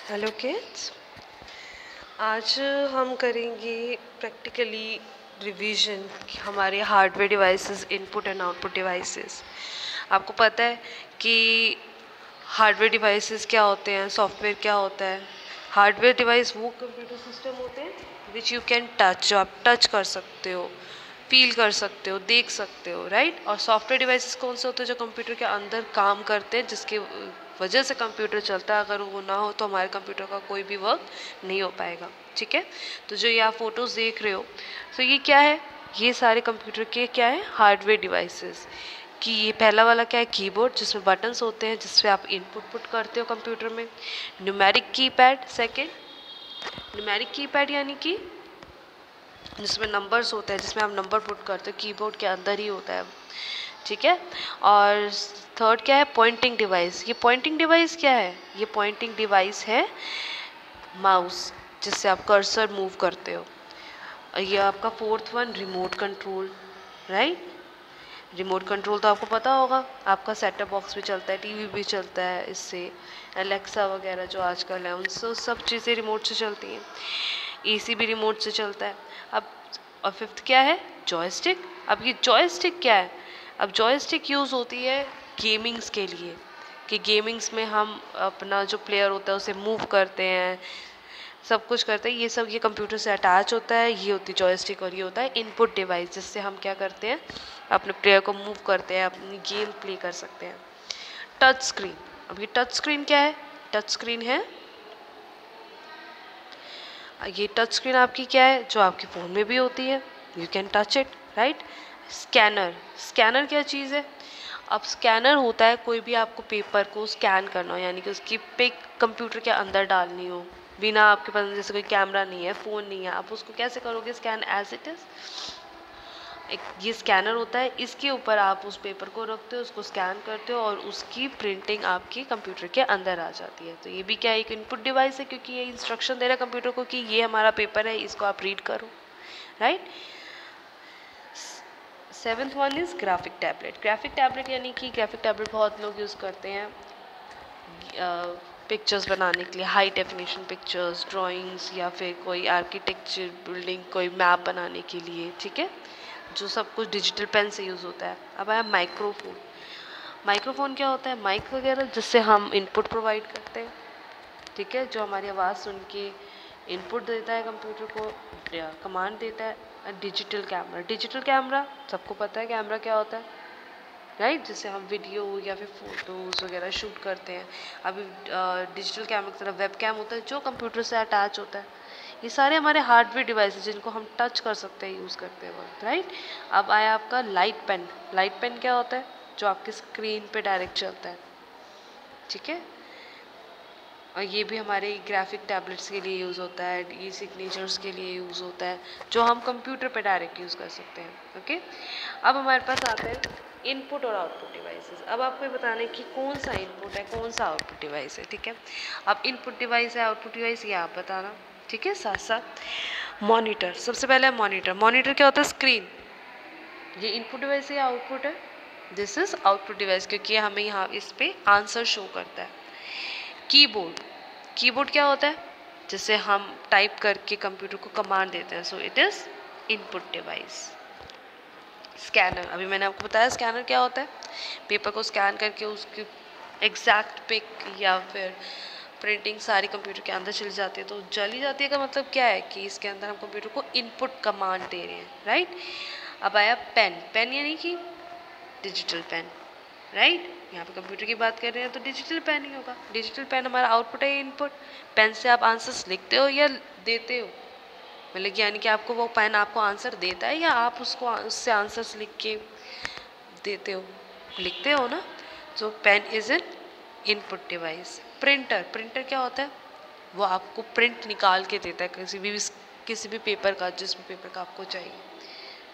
Hello kids. आज हम करेंगे प्रैक्टिकली रिवीजन हमारे hardware devices, input and output devices. आपको पता है कि हार्डवेयर डिवाइसेस क्या होते हैं, सॉफ्टवेयर क्या होता है। हार्डवेयर डिवाइस वो कंप्यूटर सिस्टम होते हैं विच यू कैन टच, जो आप टच कर सकते हो, फील कर सकते हो, देख सकते हो, राइट। और सॉफ्टवेयर डिवाइसेस कौन से होते हैं? जो कंप्यूटर के अंदर काम करते हैं, जिसके वजह से कंप्यूटर चलता है। अगर वो ना हो तो हमारे कंप्यूटर का कोई भी वर्क नहीं हो पाएगा, ठीक है। तो जो ये आप फोटोज़ देख रहे हो, तो ये क्या है? ये सारे कंप्यूटर के क्या है? Hardware devices. कि ये पहला वाला क्या है? कीबोर्ड, जिसमें बटन्स होते हैं, जिससे आप इनपुट पुट करते हो कंप्यूटर में। Numeric keypad second, numeric keypad यानी कि जिसमें नंबर्स होते हैं, जिसमें आप नंबर पुट करते हो, कीबोर्ड के अंदर ही होता है, ठीक है। और थर्ड क्या है? Pointing device. ये पॉइंटिंग डिवाइस क्या है? ये पॉइंटिंग डिवाइस है माउस, जिससे आप कर्सर मूव करते हो। और ये आपका fourth one, remote control, right. Remote control तो आपको पता होगा, आपका सेटअप बॉक्स भी चलता है, टीवी भी चलता है इससे, एलेक्सा वगैरह जो आजकल है उनसे सब चीज़ें रिमोट से चलती हैं। एसी भी रिमोट से चलता है। अब और फिफ्थ क्या है? जॉयस्टिक। अब ये जॉयस्टिक क्या है? अब जॉयस्टिक यूज़ होती है गेमिंग्स के लिए, कि गेमिंग्स में हम अपना जो प्लेयर होता है उसे मूव करते हैं, सब कुछ करते हैं। ये सब ये कंप्यूटर से अटैच होता है। ये होती है जॉयस्टिक, और ये होता है इनपुट डिवाइस, जिससे हम क्या करते हैं? अपने प्लेयर को मूव करते हैं, अपनी गेम प्ले कर सकते हैं। Touch screen. अब ये टच स्क्रीन क्या है? टच स्क्रीन है, ये टच स्क्रीन आपकी क्या है? जो आपके फ़ोन में भी होती है, you can touch it, right. Scanner. Scanner क्या चीज़ है? अब स्कैनर होता है कोई भी आपको पेपर को स्कैन करना हो, यानी कि उसकी पिक कंप्यूटर के अंदर डालनी हो, बिना आपके पास जैसे कोई कैमरा नहीं है, फ़ोन नहीं है, आप उसको कैसे करोगे स्कैन? एज इट इज़ एक ये स्कैनर होता है, इसके ऊपर आप उस पेपर को रखते हो, उसको स्कैन करते हो, और उसकी प्रिंटिंग आपकी कंप्यूटर के अंदर आ जाती है। तो ये भी क्या है? एक इनपुट डिवाइस है, क्योंकि ये इंस्ट्रक्शन दे रहा है कंप्यूटर को कि ये हमारा पेपर है, इसको आप रीड करो, right. Seventh one is graphic tablet. Graphic tablet यानी कि ग्राफिक टैबलेट बहुत लोग यूज़ करते हैं पिक्चर्स बनाने के लिए, हाई डेफिनेशन पिक्चर्स, ड्राइंग्स, या फिर कोई आर्किटेक्चर बिल्डिंग, कोई मैप बनाने के लिए, ठीक है। जो सब कुछ डिजिटल पेन से यूज़ होता है। अब आया माइक्रोफोन। माइक्रोफोन क्या होता है? माइक वगैरह जिससे हम इनपुट प्रोवाइड करते हैं, ठीक है, जो हमारी आवाज़ सुन के इनपुट देता है कंप्यूटर को, कमांड देता है। Digital camera. डिजिटल कैमरा सबको पता है कैमरा क्या होता है, राइट, जिससे हम वीडियो या फिर फोटोज़ वगैरह शूट करते हैं। अभी डिजिटल कैमरा की तरफ वेब कैम होता है, जो कंप्यूटर से अटैच होता है। ये सारे हमारे हार्डवेयर डिवाइस हैं जिनको हम टच कर सकते हैं यूज़ करते वक्त, राइट। अब आया आपका लाइट पेन। लाइट पेन क्या होता है? जो आपकी स्क्रीन पे डायरेक्ट चलता है, ठीक है। और ये भी हमारे ग्राफिक टैबलेट्स के लिए यूज़ होता है, ई सिग्नेचर्स के लिए यूज़ होता है, जो हम कंप्यूटर पे डायरेक्ट यूज़ कर सकते हैं, ओके। अब हमारे पास आते हैं इनपुट और आउटपुट डिवाइसेस। अब आपको ये बताना है कि कौन सा इनपुट है, कौन सा आउटपुट डिवाइस है, ठीक है। अब इनपुट डिवाइस है, आउटपुट डिवाइस, ये आप बताना, ठीक है। साथ साथ मॉनिटर। सबसे पहले है मॉनिटर। मॉनिटर क्या होता है? स्क्रीन। ये इनपुट डिवाइस है या आउटपुट है? दिस इज आउटपुट डिवाइस, क्योंकि हमें यहाँ इस पे आंसर शो करता है। कीबोर्ड। कीबोर्ड क्या होता है? जिससे हम टाइप करके कंप्यूटर को कमांड देते हैं, so it is input device. Scanner. अभी मैंने आपको बताया स्कैनर क्या होता है। पेपर को स्कैन करके उसकी एग्जैक्ट पिक या फिर प्रिंटिंग सारी कंप्यूटर के अंदर चली जाती है। तो चली जाती है का मतलब क्या है? कि इसके अंदर हम कंप्यूटर को इनपुट कमांड दे रहे हैं, राइट। अब आया पेन। पेन यानी कि डिजिटल पेन, राइट। यहाँ पे कंप्यूटर की बात कर रहे हैं तो डिजिटल पेन ही होगा। डिजिटल पेन हमारा आउटपुट है, इनपुट। पेन से आप आंसर्स लिखते हो या देते हो, मतलब यानी कि आपको वो पेन आपको आंसर देता है या आप उसको उससे आंसर्स लिख के देते हो, लिखते हो ना। तो pen is an input device. Printer. Printer क्या होता है? वो आपको प्रिंट निकाल के देता है किसी भी पेपर का, जिस भी पेपर का आपको चाहिए,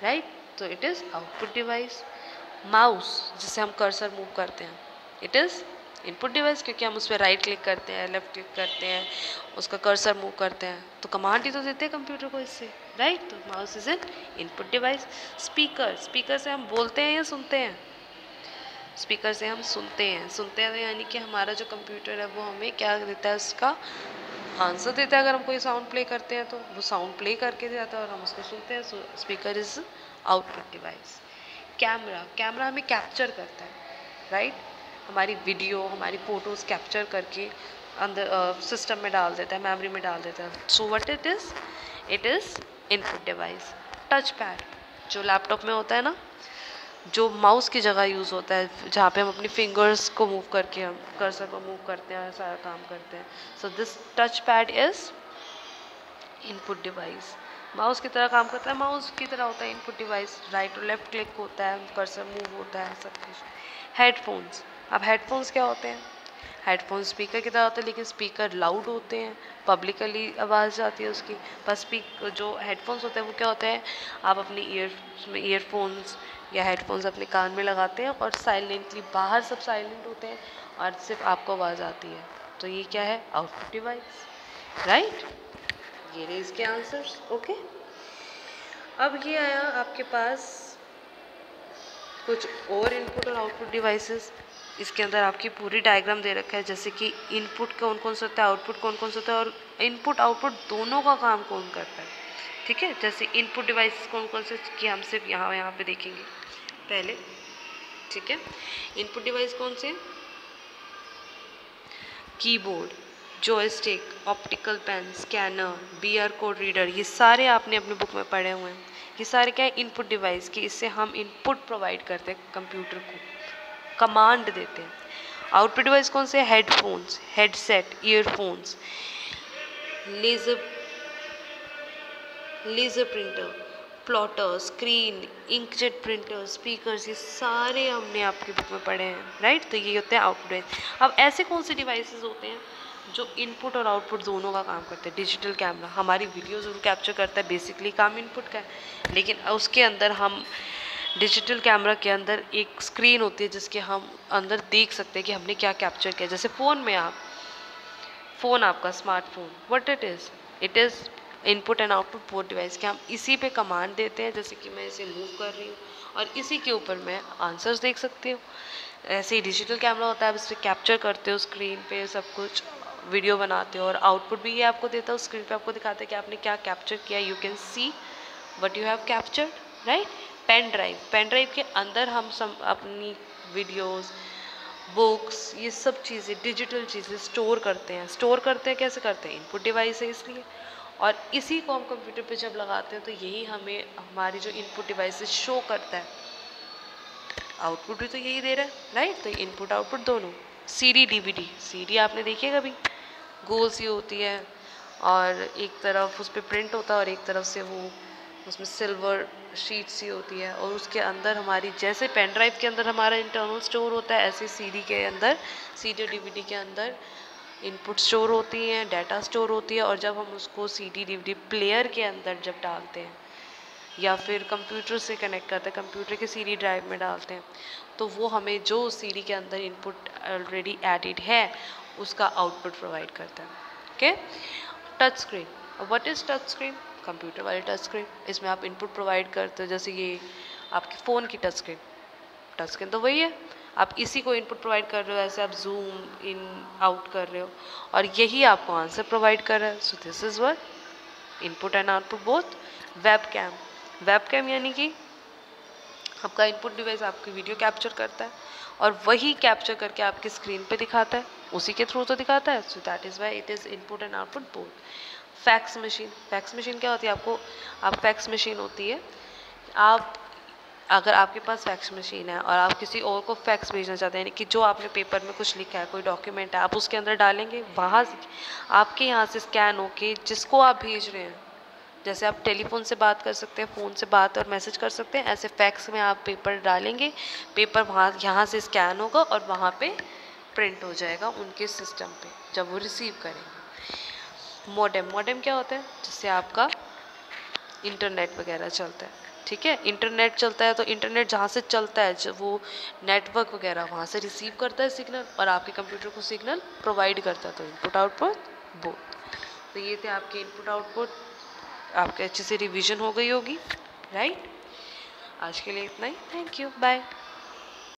राइट। तो it is output device. Mouse, जिससे हम कर्सर मूव करते हैं, इट इज़ इनपुट डिवाइस, क्योंकि हम उस पर राइट क्लिक करते हैं, लेफ्ट क्लिक करते हैं, उसका कर्सर मूव करते हैं, तो कमांड ही तो देते हैं कंप्यूटर को इससे, राइट। तो mouse is an input device. Speaker. Speaker से हम बोलते हैं या सुनते हैं? स्पीकर से हम सुनते हैं यानी कि हमारा जो कंप्यूटर है वो हमें क्या देता है, उसका आंसर देता है। अगर हम कोई साउंड प्ले करते हैं तो वो साउंड प्ले करके देता है और हम उसको सुनते हैं। सो speaker is output device. Camera हमें कैप्चर करता है, राइट। हमारी वीडियो, हमारी फोटोज कैप्चर करके अंदर सिस्टम में डाल देता है, मेमोरी में डाल देता है। So what it is input device. Touch pad जो लैपटॉप में होता है ना, जो माउस की जगह यूज़ होता है, जहाँ पे हम अपनी फिंगर्स को मूव करके हम कर्सर को मूव करते हैं, सारा काम करते हैं। So this touch pad is input device. Mouse की तरह काम करता है, माउस की तरह होता है इनपुट डिवाइस। राइट और लेफ्ट क्लिक होता है, कर्सर मूव होता है, सब कुछ। हेडफोन्स। अब हेडफोन्स क्या होते हैं? हेडफोन स्पीकर की तरह होते हैं, लेकिन स्पीकर लाउड होते हैं, पब्लिकली आवाज़ जाती है उसकी। बस जो हेडफोन्स होते हैं वो क्या होते हैं, आप अपनी ईयरफोन्स या हेडफोन्स अपने कान में लगाते हैं और साइलेंटली, बाहर सब साइलेंट होते हैं और सिर्फ आपको आवाज़ आती है। तो ये क्या है? Output device, right. ये रहे इसके आंसर्स। ओके, अब ये आया आपके पास कुछ और इनपुट और आउटपुट डिवाइसेस। इसके अंदर आपकी पूरी डायग्राम दे रखा है, जैसे कि इनपुट कौन कौन सा होता है, आउटपुट कौन कौन सा होता है, और इनपुट आउटपुट दोनों का काम कौन करता है। ठीक है, जैसे इनपुट डिवाइस कौन कौन से कि हम सिर्फ यहाँ पे देखेंगे पहले। ठीक है, इनपुट डिवाइस कौन से? Keyboard, joystick, optical pen, scanner, bar code reader, ये सारे आपने अपने बुक में पढ़े हुए हैं। ये सारे क्या है? इनपुट डिवाइस की। इससे हम इनपुट प्रोवाइड करते हैं कंप्यूटर को, कमांड देते हैं। आउटपुट डिवाइस कौन से? Headphones, headset, earphones, laser printer, plotter, screen, inkjet printer, speakers, ये सारे हमने आपकी बुक में पढ़े हैं, राइट। तो ये होते हैं आउटपुट डिवाइस। अब ऐसे कौन से डिवाइसेस होते हैं जो इनपुट और आउटपुट दोनों का काम करते हैं? डिजिटल कैमरा हमारी वीडियो जरूर कैप्चर करता है, बेसिकली काम इनपुट का है, लेकिन उसके अंदर हम डिजिटल कैमरा के अंदर एक स्क्रीन होती है जिसके हम अंदर देख सकते हैं कि हमने क्या कैप्चर किया। जैसे फ़ोन में फ़ोन आपका smartphone, what it is input and output both device के। हम इसी पे कमांड देते हैं, जैसे कि मैं इसे मूव कर रही हूँ और इसी के ऊपर मैं आंसर्स देख सकती हूँ। ऐसे ही डिजिटल कैमरा होता है, आप इसे कैप्चर करते हो स्क्रीन पे सब कुछ, वीडियो बनाते हो, और आउटपुट भी ये आपको देता है, उस स्क्रीन पे आपको दिखाता है कि आपने क्या कैप्चर किया। You can see what you have captured, right. Pen drive के अंदर हम सब अपनी वीडियोस, बुक्स, ये सब चीज़ें, डिजिटल चीज़ें स्टोर करते हैं। कैसे करते हैं? इनपुट डिवाइस है इसलिए। और इसी को हम कंप्यूटर पे जब लगाते हैं तो यही हमें हमारी जो इनपुट डिवाइस शो करता है। आउटपुट भी तो यही दे रहा है, राइट। तो इनपुट आउटपुट दोनों। सीडी डीवीडी, सीडी आपने देखी है कभी? गोल सी होती है और एक तरफ उस पर प्रिंट होता है और एक तरफ से वो उसमें सिल्वर शीट सी होती है, और उसके अंदर हमारी, जैसे पेन ड्राइव के अंदर हमारा इंटरनल स्टोर होता है, ऐसे सीडी के अंदर, सीडी डीवीडी के अंदर इनपुट स्टोर होती हैं, डाटा स्टोर होती है। और जब हम उसको सीडी डीवीडी प्लेयर के अंदर जब डालते हैं या फिर कंप्यूटर से कनेक्ट करते हैं, कंप्यूटर के सीडी ड्राइव में डालते हैं, तो वो हमें जो सीडी के अंदर इनपुट ऑलरेडी एडिड है उसका आउटपुट प्रोवाइड करता है। Okay, touch screen. What is touch screen? Computer वाली टच स्क्रीन। इसमें आप इनपुट प्रोवाइड करते हो, जैसे ये आपके फ़ोन की टच स्क्रीन तो वही है, आप इसी को इनपुट प्रोवाइड कर रहे हो, ऐसे आप जूम इन आउट कर रहे हो और यही आपको आंसर प्रोवाइड कर रहा है। So this is what input and output both. Webcam यानी कि आपका इनपुट डिवाइस आपकी वीडियो कैप्चर करता है और वही कैप्चर करके आपकी स्क्रीन पे दिखाता है, उसी के थ्रू तो दिखाता है। So that is why it is input and output both. Fax machine क्या होती है? फैक्स मशीन होती है, अगर आपके पास फैक्स मशीन है और आप किसी और को फैक्स भेजना चाहते हैं, कि जो आपने पेपर में कुछ लिखा है, कोई डॉक्यूमेंट है, आप उसके अंदर डालेंगे, वहाँ से आपके यहाँ से स्कैन होके जिसको आप भेज रहे हैं, जैसे आप टेलीफोन से बात कर सकते हैं, फ़ोन से बात और मैसेज कर सकते हैं, ऐसे फैक्स में आप पेपर डालेंगे, पेपर यहाँ से स्कैन होगा और वहाँ पे प्रिंट हो जाएगा उनके सिस्टम पे जब वो रिसीव करेंगे। मॉडेम क्या होता है? जिससे आपका इंटरनेट वगैरह चलता है। ठीक है, इंटरनेट चलता है तो इंटरनेट जहाँ से चलता है, जब वो नेटवर्क वगैरह वहाँ से रिसीव करता है सिग्नल और आपके कंप्यूटर को सिग्नल प्रोवाइड करता है। तो इनपुट आउटपुट बोथ। तो ये थे आपके इनपुट आउटपुट, आपके अच्छे से रिवीजन हो गई होगी, राइट। आज के लिए इतना ही। Thank you, bye.